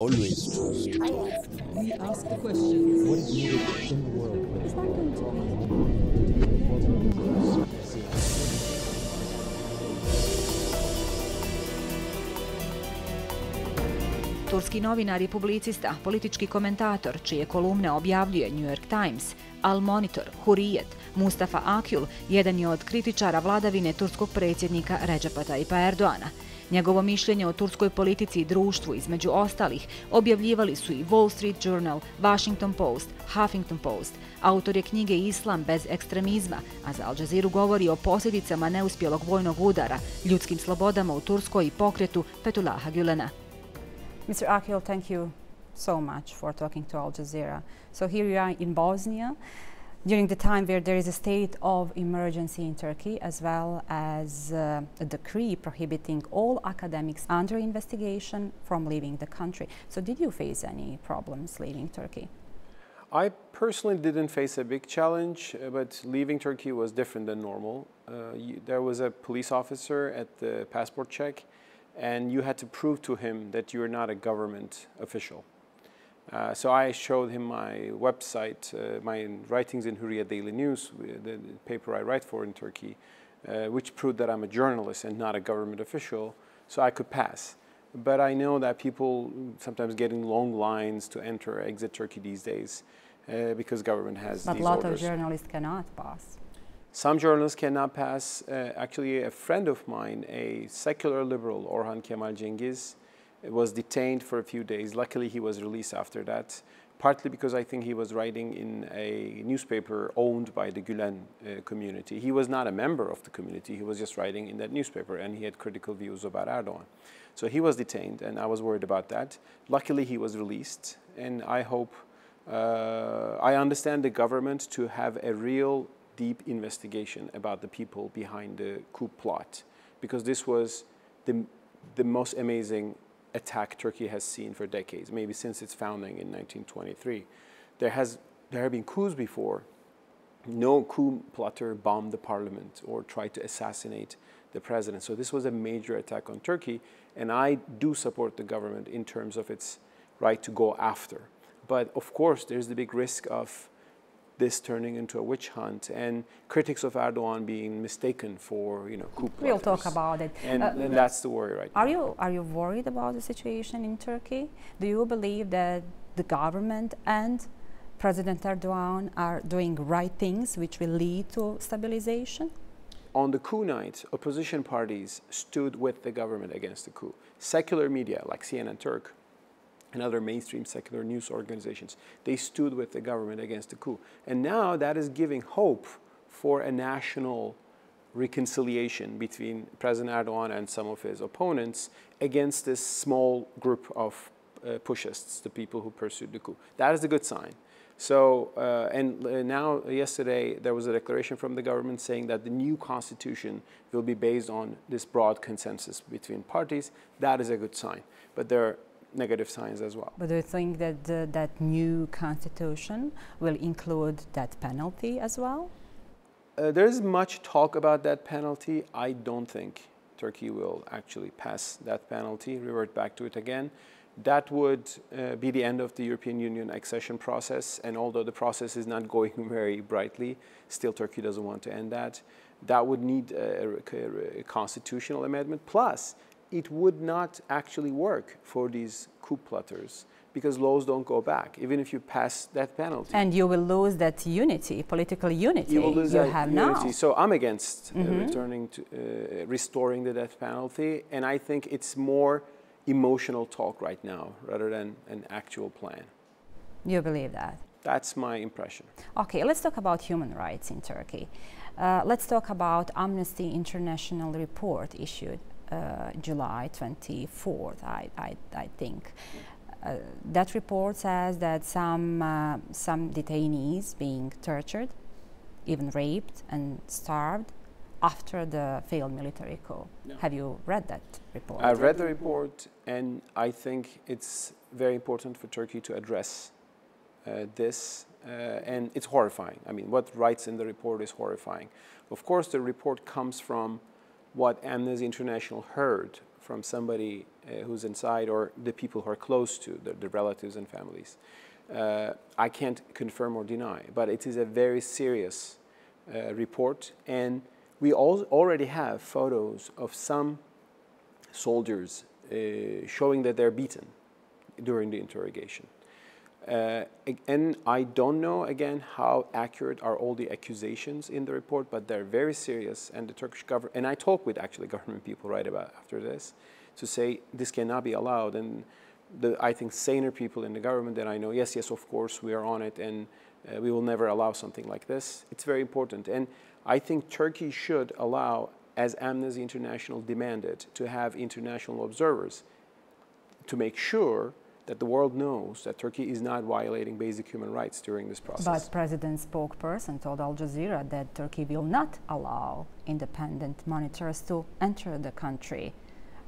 Always trust. We ask the questions. What is needed in the world? Turski novinar i publicista, politički komentator, čije kolumne objavljuje New York Times, Al Monitor, Hurrijet, Mustafa Akyol, jedan je od kritičara vladavine turskog predsjednika Recepa Tayyipa Erdoagana. Njegovo mišljenje o turskoj politici i društvu, između ostalih, objavljivali su i Wall Street Journal, Washington Post, Huffington Post. Autor je knjige Islam bez ekstremizma, a za Aljazeeru govori o posljedicama neuspjelog vojnog udara, ljudskim slobodama u Turskoj i pokretu Fetullaha Gulena. Mr. Akyol, thank you so much for talking to Al Jazeera. So here you are in Bosnia, during the time where there is a state of emergency in Turkey, as well as a decree prohibiting all academics under investigation from leaving the country. So did you face any problems leaving Turkey? I personally didn't face a big challenge, but leaving Turkey was different than normal. There was a police officer at the passport check, and you had to prove to him that you're not a government official. So I showed him my website, my writings in Hurriyet Daily News, the paper I write for in Turkey, which proved that I'm a journalist and not a government official, so I could pass. But I know that people sometimes get in long lines to enter or exit Turkey these days because government has these orders. But a lot of journalists cannot pass. Some journalists cannot pass. Actually, a friend of mine, a secular liberal, Orhan Kemal Cengiz, was detained for a few days. Luckily, he was released after that, partly because I think he was writing in a newspaper owned by the Gülen community. He was not a member of the community. He was just writing in that newspaper, and he had critical views about Erdogan. So he was detained, and I was worried about that. Luckily, he was released, and I hope, I understand the government to have a real deep investigation about the people behind the coup plot, because this was the most amazing attack Turkey has seen for decades, maybe since its founding in 1923. There have been coups before. No coup plotter bombed the parliament or tried to assassinate the president. So this was a major attack on Turkey, and I do support the government in terms of its right to go after. But of course, there's the big risk of this turning into a witch hunt and critics of Erdogan being mistaken for, coup plotters. We'll talk about it. And that's the worry right now. Are you worried about the situation in Turkey? Do you believe that the government and President Erdogan are doing right things which will lead to stabilization? On the coup night, opposition parties stood with the government against the coup. Secular media like CNN Turk and other mainstream secular news organizations, they stood with the government against the coup. And now that is giving hope for a national reconciliation between President Erdogan and some of his opponents against this small group of pushists, the people who pursued the coup. That is a good sign. So, now yesterday there was a declaration from the government saying that the new constitution will be based on this broad consensus between parties. That is a good sign. But there are negative signs as well. But do you think that that new constitution will include that penalty as well? There is much talk about that penalty. I don't think Turkey will actually pass that penalty, revert back to it again. That would be the end of the European Union accession process, and although the process is not going very brightly, still Turkey doesn't want to end that. That would need a constitutional amendment, plus it would not actually work for these coup plotters because laws don't go back, even if you pass that penalty. And you will lose that unity, political unity you will lose that have unity. now. So I'm against restoring the death penalty, and I think it's more emotional talk right now rather than an actual plan. You believe that? That's my impression. Okay, let's talk about human rights in Turkey. Let's talk about Amnesty International report issued July 24th, I think. That report says that some detainees being tortured, even raped and starved after the failed military coup. No. Have you read that report? I've read the report, and I think it's very important for Turkey to address this, and it's horrifying. I mean, what writes in the report is horrifying. Of course, the report comes from what Amnesty International heard from somebody who's inside or the people who are close to the relatives and families. I can't confirm or deny, but it is a very serious report, and we already have photos of some soldiers showing that they're beaten during the interrogation. And I don't know, again, how accurate are all the accusations in the report, but they're very serious, and the Turkish government, and I talked with actually government people right about after this, to say this cannot be allowed, and I think saner people in the government that I know, yes, of course, we are on it, and we will never allow something like this. It's very important, and I think Turkey should allow, as Amnesty International demanded, to have international observers to make sure that the world knows that Turkey is not violating basic human rights during this process. But President's spokesperson told Aljazeera that Turkey will not allow independent monitors to enter the country.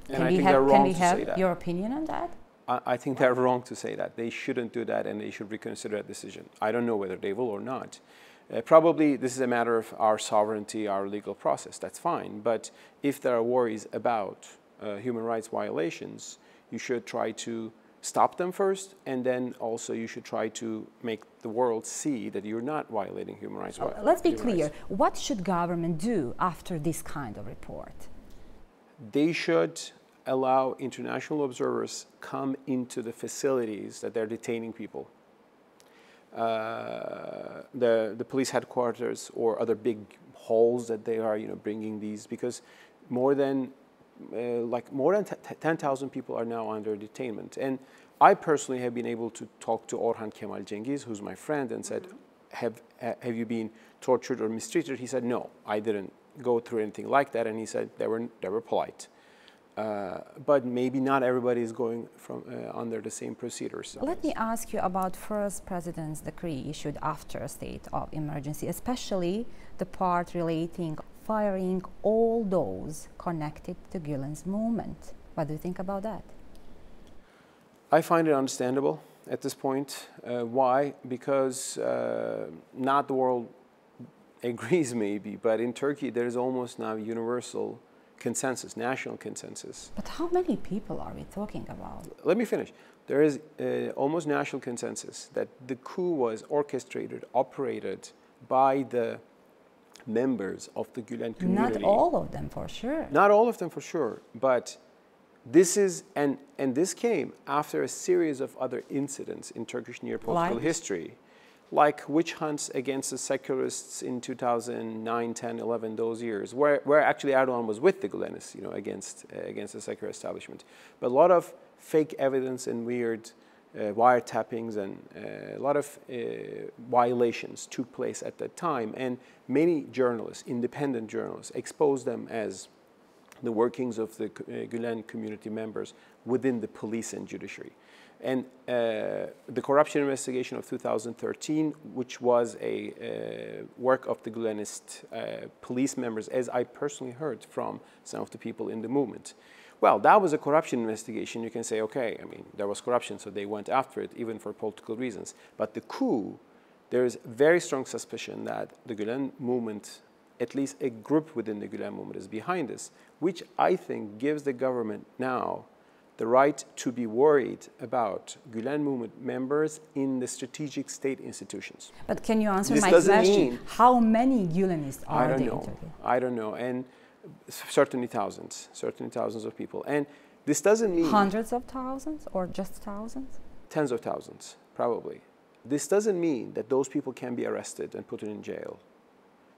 And I think they're wrong to say that. Can we have your opinion on that? I think they're wrong to say that. They shouldn't do that, and they should reconsider that decision. I don't know whether they will or not. Probably this is a matter of our sovereignty, our legal process. That's fine. But if there are worries about human rights violations, you should try to stop them first, and then also you should try to make the world see that you're not violating human rights. Let's be clear. What should government do after this kind of report? They should allow international observers come into the facilities that they're detaining people. The police headquarters or other big halls that they are, bringing these, because more than 10,000 people are now under detainment. And I personally have been able to talk to Orhan Kemal Cengiz, who's my friend, and said, have you been tortured or mistreated? He said, no, I didn't go through anything like that. And he said they were polite. But maybe not everybody is going under the same procedures. Let me ask you about first President's decree issued after a state of emergency, especially the part relating firing all those connected to Gülen's movement. What do you think about that? I find it understandable at this point. Why? Because not the world agrees maybe, but in Turkey there is almost now universal consensus, national consensus. But how many people are we talking about? Let me finish. There is almost national consensus that the coup was orchestrated, operated by the members of the Gülen community. Not all of them, for sure. Not all of them, for sure. But this is, and this came after a series of other incidents in Turkish near-political history, like witch hunts against the secularists in 2009, 10, 11, those years, where actually Erdogan was with the Gülenists, against the secular establishment. But a lot of fake evidence and weird wiretappings and a lot of violations took place at that time, and many journalists, independent journalists, exposed them as the workings of the Gülen community members within the police and judiciary. And the corruption investigation of 2013, which was a work of the Gülenist police members, as I personally heard from some of the people in the movement. Well, that was a corruption investigation. You can say, okay, I mean, there was corruption, so they went after it, even for political reasons. But the coup, there is very strong suspicion that the Gülen movement, at least a group within the Gülen movement, is behind this, which I think gives the government now the right to be worried about Gülen movement members in the strategic state institutions. But can you answer my question? How many Gülenists are there in Turkey? I don't know, and certainly thousands of people. And this doesn't mean... Hundreds of thousands or just thousands? Tens of thousands, probably. This doesn't mean that those people can be arrested and put in jail.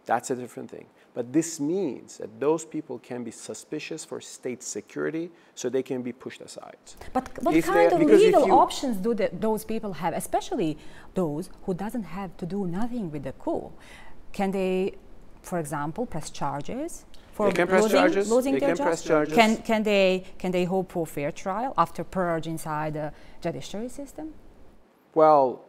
That's a different thing. But this means that those people can be suspicious for state security, so they can be pushed aside. But what kind of legal options do those people have, especially those who doesn't have to do nothing with the coup? Can they, for example, press charges for losing their jobs? Can they hope for fair trial after purge inside the judiciary system? Well,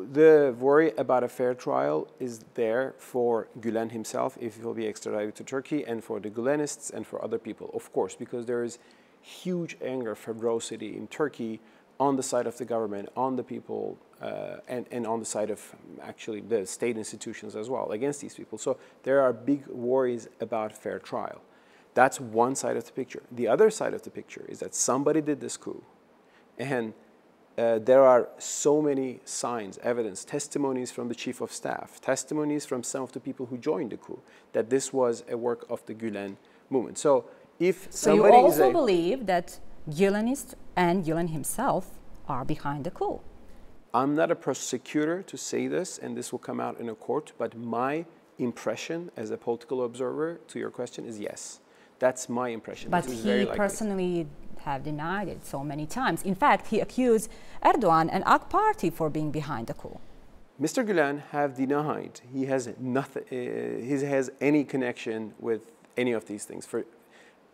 the worry about a fair trial is there for Gülen himself, if he will be extradited to Turkey, and for the Gülenists and for other people, of course, because there is huge anger, ferocity in Turkey on the side of the government, on the people, and on the side of actually the state institutions as well, against these people. So there are big worries about fair trial. That's one side of the picture. The other side of the picture is that somebody did this coup, and there are so many signs, evidence, testimonies from the chief of staff, testimonies from some of the people who joined the coup, that this was a work of the Gülen movement. So if somebody you also believe that Gülenists and Gülen himself are behind the coup? I'm not a prosecutor to say this, and this will come out in a court, but my impression as a political observer to your question is yes. That's my impression. But he personally have denied it so many times. In fact, he accused Erdogan and AK Party for being behind the coup. Mr. Gülen have denied he has nothing, he has any connection with any of these things.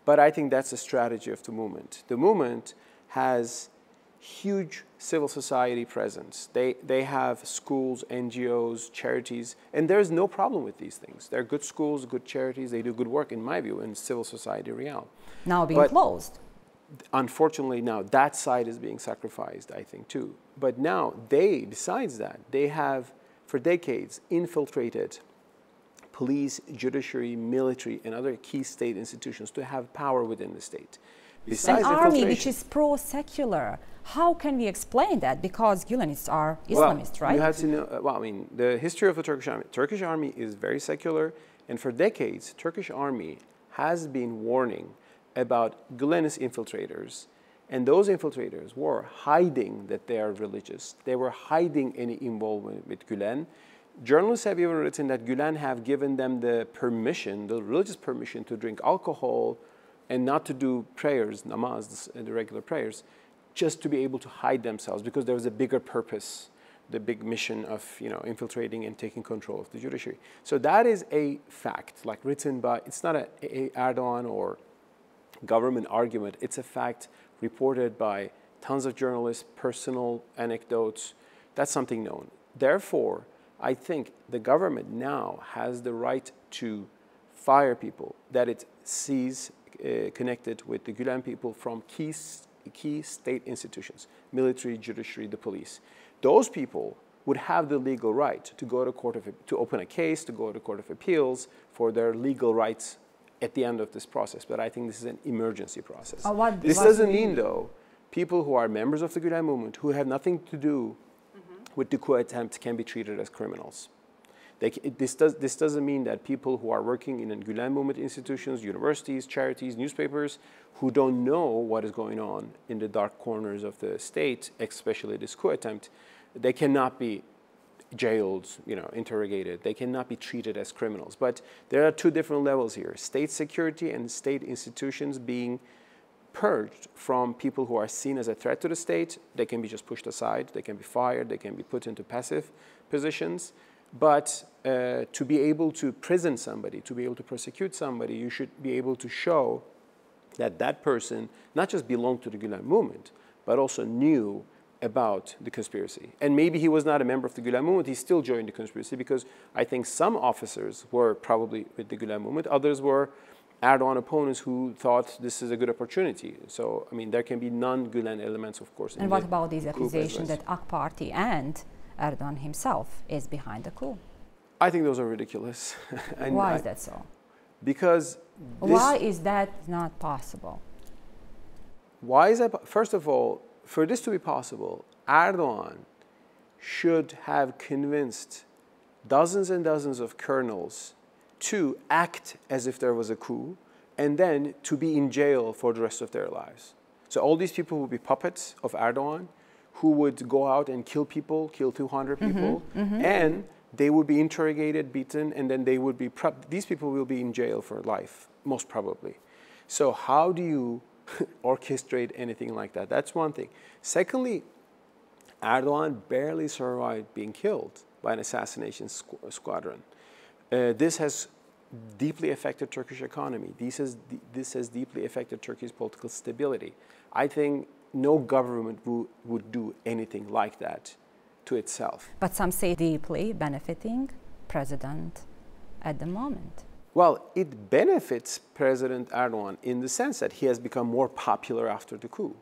But I think that's a strategy of the movement. The movement has huge civil society presence. They have schools, NGOs, charities, and there's no problem with these things. They're good schools, good charities, they do good work, in my view, in civil society realm. Now being closed. Unfortunately, now that side is being sacrificed, I think, too. But now they, besides that, they have, for decades, infiltrated police, judiciary, military, and other key state institutions to have power within the state. Besides an army which is pro-secular. How can we explain that? Because Gülenists are Islamists, right? You have to know, well, I mean, the history of the Turkish army is very secular, and for decades, Turkish army has been warning about Gülenist infiltrators, and those infiltrators were hiding that they are religious. They were hiding any involvement with Gülen. Journalists have even written that Gülen have given them the permission, the religious permission, to drink alcohol and not to do prayers, namaz, the regular prayers, just to be able to hide themselves, because there was a bigger purpose, the big mission of infiltrating and taking control of the judiciary. So that is a fact, like written by, it's not a Erdogan or government argument, it's a fact reported by tons of journalists, personal anecdotes, that's something known. Therefore, I think the government now has the right to fire people that it sees connected with the Gülen people from key state institutions, military, judiciary, the police. Those people would have the legal right to go to court to open a case, to go to Court of Appeals for their legal rights at the end of this process. But I think this is an emergency process. This doesn't mean, though, people who are members of the Gülen movement who have nothing to do with the coup attempt can be treated as criminals. This doesn't mean that people who are working in Gülen movement institutions, universities, charities, newspapers, who don't know what is going on in the dark corners of the state, especially this coup attempt, they cannot be jailed, interrogated. They cannot be treated as criminals. But there are two different levels here: state security and state institutions being purged from people who are seen as a threat to the state. They can be just pushed aside. They can be fired. They can be put into passive positions. But to be able to prison somebody, to be able to prosecute somebody, you should be able to show that that person not just belonged to the Gülen movement, but also knew about the conspiracy. And maybe he was not a member of the Gülen movement, he still joined the conspiracy, because I think some officers were probably with the Gülen movement, others were Erdogan opponents who thought this is a good opportunity. So, I mean, there can be non-Gülen elements, of course. And what about these accusations that AK Party and Erdogan himself is behind the coup? I think those are ridiculous. And why is that so? Because why is that not possible? Why is that? First of all, for this to be possible, Erdogan should have convinced dozens and dozens of colonels to act as if there was a coup, and then to be in jail for the rest of their lives. So all these people would be puppets of Erdogan, who would go out and kill people, kill 200 people, and they would be interrogated, beaten, and then they would be, these people will be in jail for life, most probably. So how do you orchestrate anything like that? That's one thing. Secondly, Erdogan barely survived being killed by an assassination squadron. This has deeply affected Turkish economy. This has deeply affected Turkey's political stability. I think no government would do anything like that to itself. But some say deeply benefiting president at the moment. Well, it benefits President Erdogan in the sense that he has become more popular after the coup.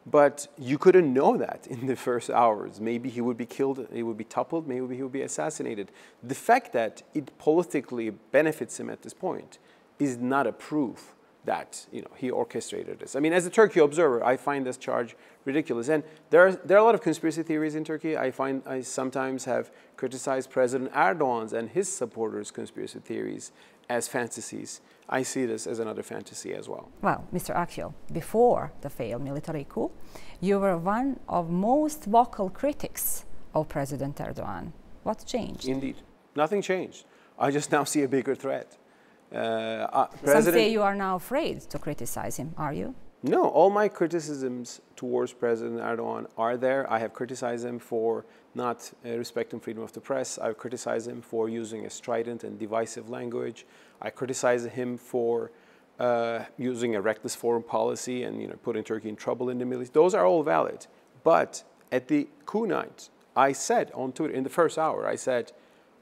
But you couldn't know that in the first hours. Maybe he would be killed, he would be toppled, maybe he would be assassinated. The fact that it politically benefits him at this point is not a proof that he orchestrated this. I mean, as a Turkey observer, I find this charge ridiculous. And there are a lot of conspiracy theories in Turkey. I sometimes have criticized President Erdogan's and his supporters' conspiracy theories as fantasies. I see this as another fantasy as well. Well, Mr. Akyol, before the failed military coup, you were one of most vocal critics of President Erdogan. What changed? Indeed. Nothing changed. I just now see a bigger threat. Some say you are now afraid to criticize him, are you? No, all my criticisms towards President Erdogan are there. I have criticized him for not respecting freedom of the press. I've criticized him for using a strident and divisive language. I criticize him for using a reckless foreign policy and putting Turkey in trouble in the Middle East. Those are all valid. But at the coup night, I said on Twitter, in the first hour, I said,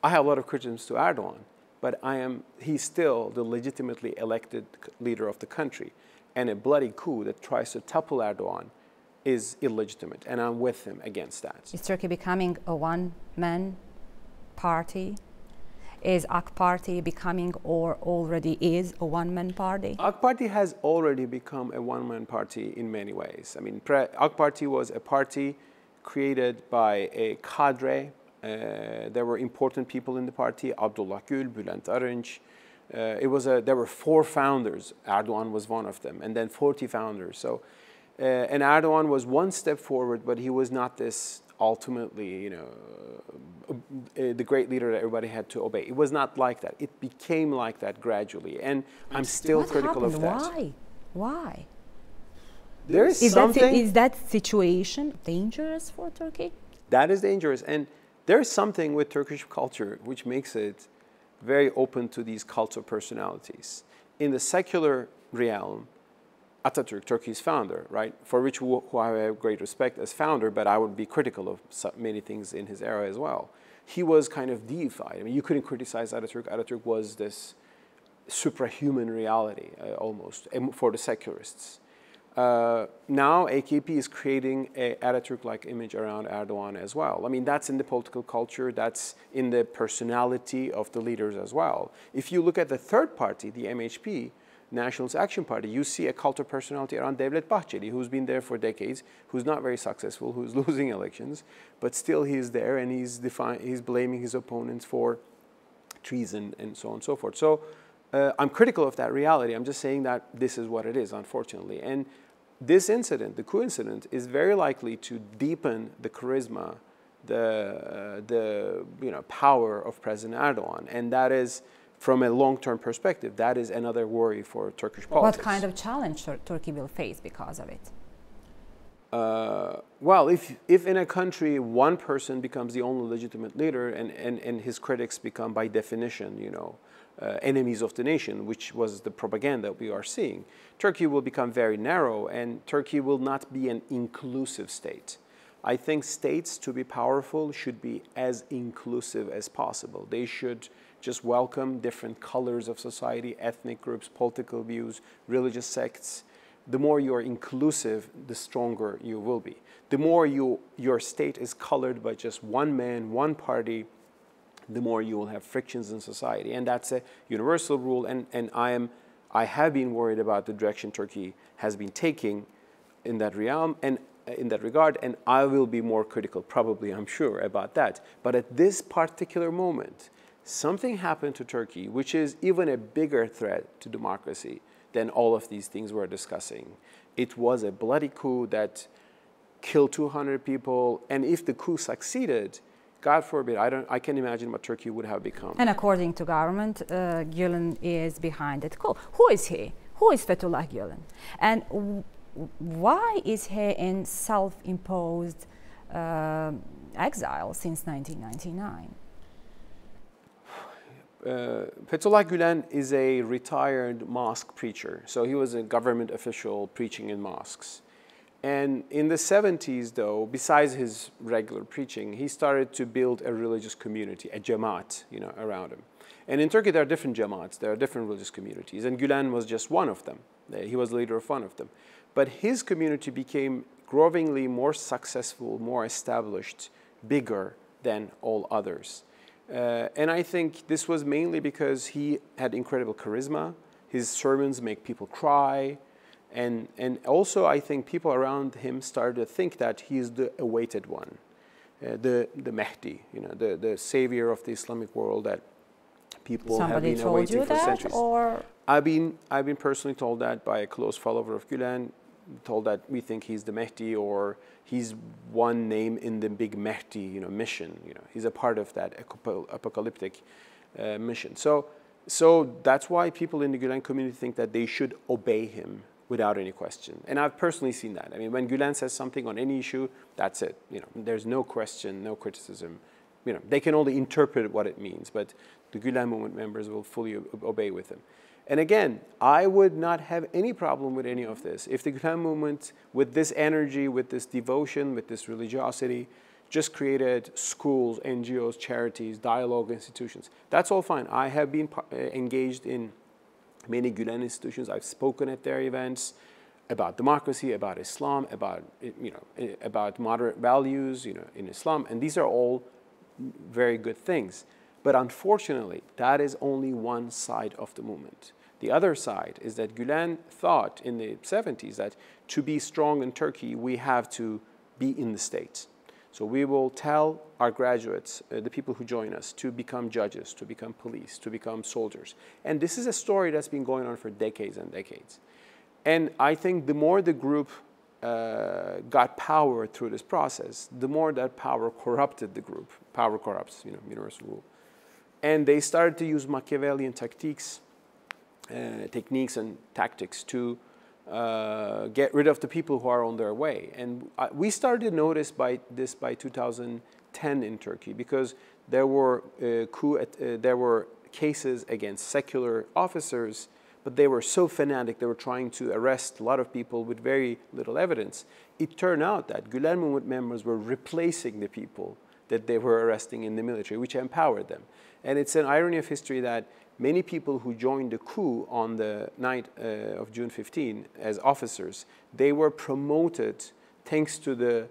I have a lot of criticisms to Erdogan, but he's still the legitimately elected leader of the country. And a bloody coup that tries to topple Erdogan is illegitimate, and I'm with him against that. Is Turkey becoming a one-man party? Is AK Party becoming or already is a one-man party? AK Party has already become a one-man party in many ways. I mean, AK Party was a party created by a cadre. There were important people in the party, Abdullah Gül, Bülent Arınç. There were 4 founders. Erdogan was one of them, and then 40 founders. So, and Erdogan was one step forward, but he was not this ultimately, the great leader that everybody had to obey. It was not like that. It became like that gradually, and I'm still critical of that. Why? Why? There is something. Is that situation dangerous for Turkey? That is dangerous, and there is something with Turkish culture which makes it very open to these cult of personalities. In the secular realm, Atatürk, Turkey's founder, right, for which who I have great respect as founder, but I would be critical of many things in his era as well. He was kind of deified. I mean, you couldn't criticize Atatürk. Atatürk was this suprahuman reality, almost, for the secularists. Now AKP is creating an Atatürk-like image around Erdogan as well. I mean, that's in the political culture, that's in the personality of the leaders as well. If you look at the third party, the MHP, Nationalist Action Party, you see a cult of personality around Devlet Bahçeli, who's been there for decades, who's not very successful, who's losing elections, but still he's there and he's blaming his opponents for treason and so on and so forth. So I'm critical of that reality. I'm just saying that this is what it is, unfortunately. And this incident, the coup incident, is very likely to deepen the charisma, the power of President Erdogan, and that is, from a long-term perspective, that is another worry for Turkish politics. What kind of challenge Turkey will face because of it? Well, if in a country one person becomes the only legitimate leader and his critics become by definition, enemies of the nation, which was the propaganda we are seeing, Turkey will become very narrow and Turkey will not be an inclusive state. I think states, to be powerful, should be as inclusive as possible. They should just welcome different colors of society, ethnic groups, political views, religious sects. The more you are inclusive, the stronger you will be. The more your state is colored by just one man, one party, the more you will have frictions in society. And that's a universal rule, and I have been worried about the direction Turkey has been taking in that realm and in that regard, and I will be more critical, probably, I'm sure, about that. But at this particular moment, something happened to Turkey which is even a bigger threat to democracy than all of these things we're discussing. It was a bloody coup that killed 200 people, and if the coup succeeded, God forbid, I can imagine what Turkey would have become. And according to government, Gülen is behind it coup. Who is he? Who is Fetullaha Gulena? And why is he in self-imposed exile since 1999? Fetullaha Gulena is a retired mosque preacher. So he was a government official preaching in mosques. And in the 70s, though, besides his regular preaching, he started to build a religious community, a jamaat, around him. And in Turkey, there are different jamaats, there are different religious communities, and Gülen was just one of them. He was the leader of one of them. But his community became growingly more successful, more established, bigger than all others. And I think this was mainly because he had incredible charisma, His sermons make people cry. And also, I think people around him started to think that he is the awaited one, the Mahdi, the savior of the Islamic world that people have been awaiting for centuries. Or I've been personally told that by a close follower of Gülen, told that we think he's the Mahdi, or he's one name in the big Mahdi, mission. He's a part of that apocalyptic mission. So that's why people in the Gülen community think that they should obey him without any question. And I've personally seen that. I mean, when Gülen says something on any issue, that's it. There's no question, no criticism. They can only interpret what it means, but the Gülen movement members will fully obey with him. And again, I would not have any problem with any of this. If the Gülen movement, with this energy, with this devotion, with this religiosity, just created schools, NGOs, charities, dialogue institutions, that's all fine. I have been engaged in many Gülen institutions. I've spoken at their events about democracy, about Islam, about moderate values, in Islam, and these are all very good things. But unfortunately, that is only one side of the movement. The other side is that Gülen thought in the 70s that to be strong in Turkey, we have to be in the state. So we will tell our graduates, the people who join us, to become judges, to become police, to become soldiers. And this is a story that's been going on for decades and decades. And I think the more the group got power through this process, the more that power corrupted the group. Power corrupts, universal rule. And they started to use Machiavellian techniques and tactics to get rid of the people who are on their way. And we started to notice this by 2010 in Turkey, because there were cases against secular officers, but they were so fanatic, they were trying to arrest a lot of people with very little evidence. It turned out that Gülen movement members were replacing the people that they were arresting in the military, which empowered them. And it's an irony of history that many people who joined the coup on the night of June 15 as officers, they were promoted thanks to the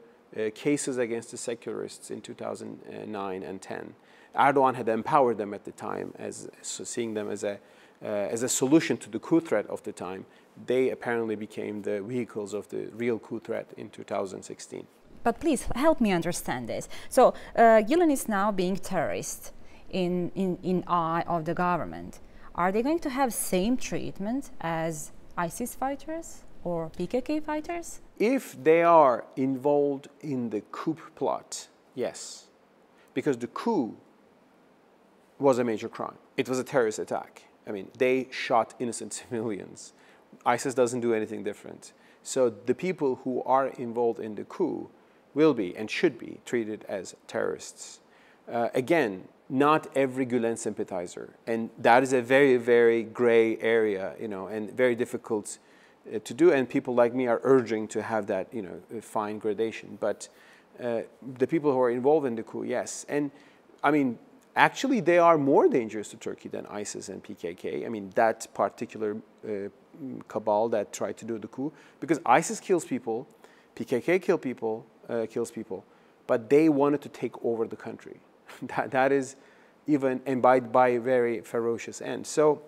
cases against the secularists in 2009 and 10. Erdogan had empowered them at the time, seeing them as a solution to the coup threat of the time. They apparently became the vehicles of the real coup threat in 2016. But please help me understand this. So Gülen is now being terrorist in eye of the government. Are they going to have same treatment as ISIS fighters or PKK fighters? If they are involved in the coup plot, yes. Because the coup was a major crime. It was a terrorist attack. I mean, they shot innocent civilians. ISIS doesn't do anything different. So the people who are involved in the coup will be and should be treated as terrorists. Again, not every Gülen sympathizer, and that is a very, very gray area, and very difficult to do. And people like me are urging to have that, fine gradation. But the people who are involved in the coup, yes. And I mean, actually, they are more dangerous to Turkey than ISIS and PKK. I mean, that particular cabal that tried to do the coup, because ISIS kills people, PKK kills people, but they wanted to take over the country. That is even, and by very ferocious end. So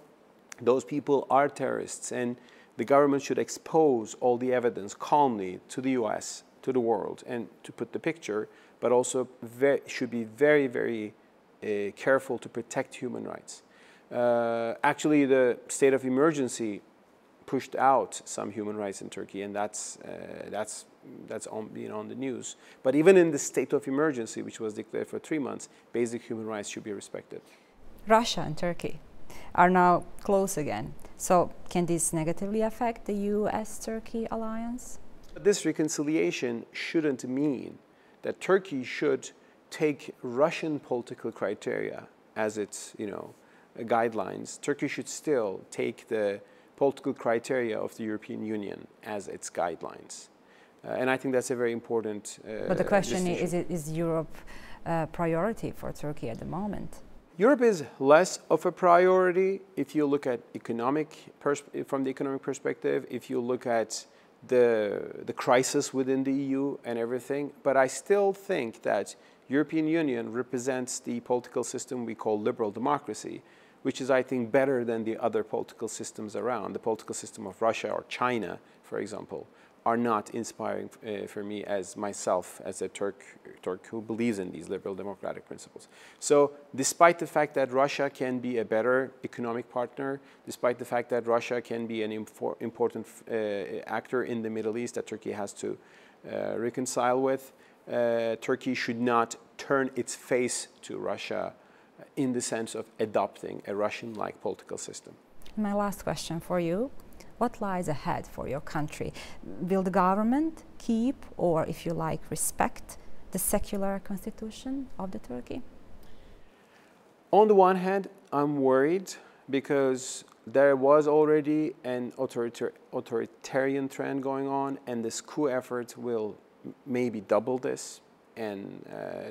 those people are terrorists, and the government should expose all the evidence calmly to the US, to the world, and to put the picture, but also should be very, very careful to protect human rights. Actually, the state of emergency pushed out some human rights in Turkey, and that's on the news. But even in the state of emergency, which was declared for 3 months, basic human rights should be respected. Russia and Turkey are now close again. So can this negatively affect the US-Turkey alliance? This reconciliation shouldn't mean that Turkey should take Russian political criteria as its, guidelines. Turkey should still take the political criteria of the European Union as its guidelines. And I think that's a very important But the question is Europe a priority for Turkey at the moment? Europe is less of a priority if you look at from the economic perspective, if you look at the crisis within the EU and everything. But I still think that European Union represents the political system we call liberal democracy, which is, I think, better than the other political systems around. The political system of Russia or China, for example, are not inspiring for me as myself, as a Turk who believes in these liberal democratic principles. So despite the fact that Russia can be a better economic partner, despite the fact that Russia can be an important actor in the Middle East that Turkey has to reconcile with, Turkey should not turn its face to Russia in the sense of adopting a Russian-like political system. My last question for you. What lies ahead for your country? Will the government keep, or if you like, respect the secular constitution of the Turkey? On the one hand, I'm worried because there was already an authoritarian trend going on, and this coup effort will maybe double this, and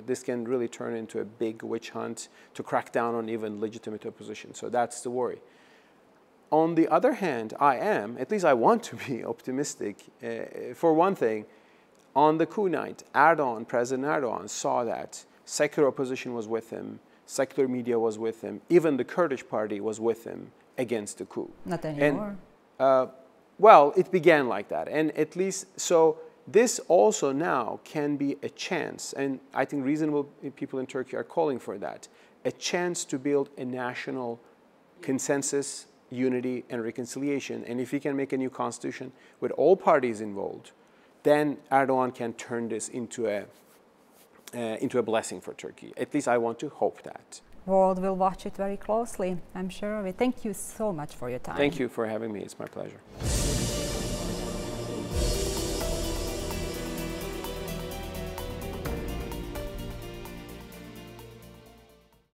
this can really turn into a big witch hunt to crack down on even legitimate opposition. So that's the worry. On the other hand, at least I want to be optimistic. For one thing, on the coup night, President Erdogan saw that secular opposition was with him, secular media was with him, even the Kurdish party was with him against the coup. Not anymore. And, well, it began like that. And at least, so this also now can be a chance, and I think reasonable people in Turkey are calling for that, a chance to build a national consensus, unity and reconciliation. And if he can make a new constitution with all parties involved, then Erdogan can turn this into a blessing for Turkey. At least I want to hope that. World will watch it very closely, I'm sure of it. Thank you so much for your time. Thank you for having me. It's my pleasure.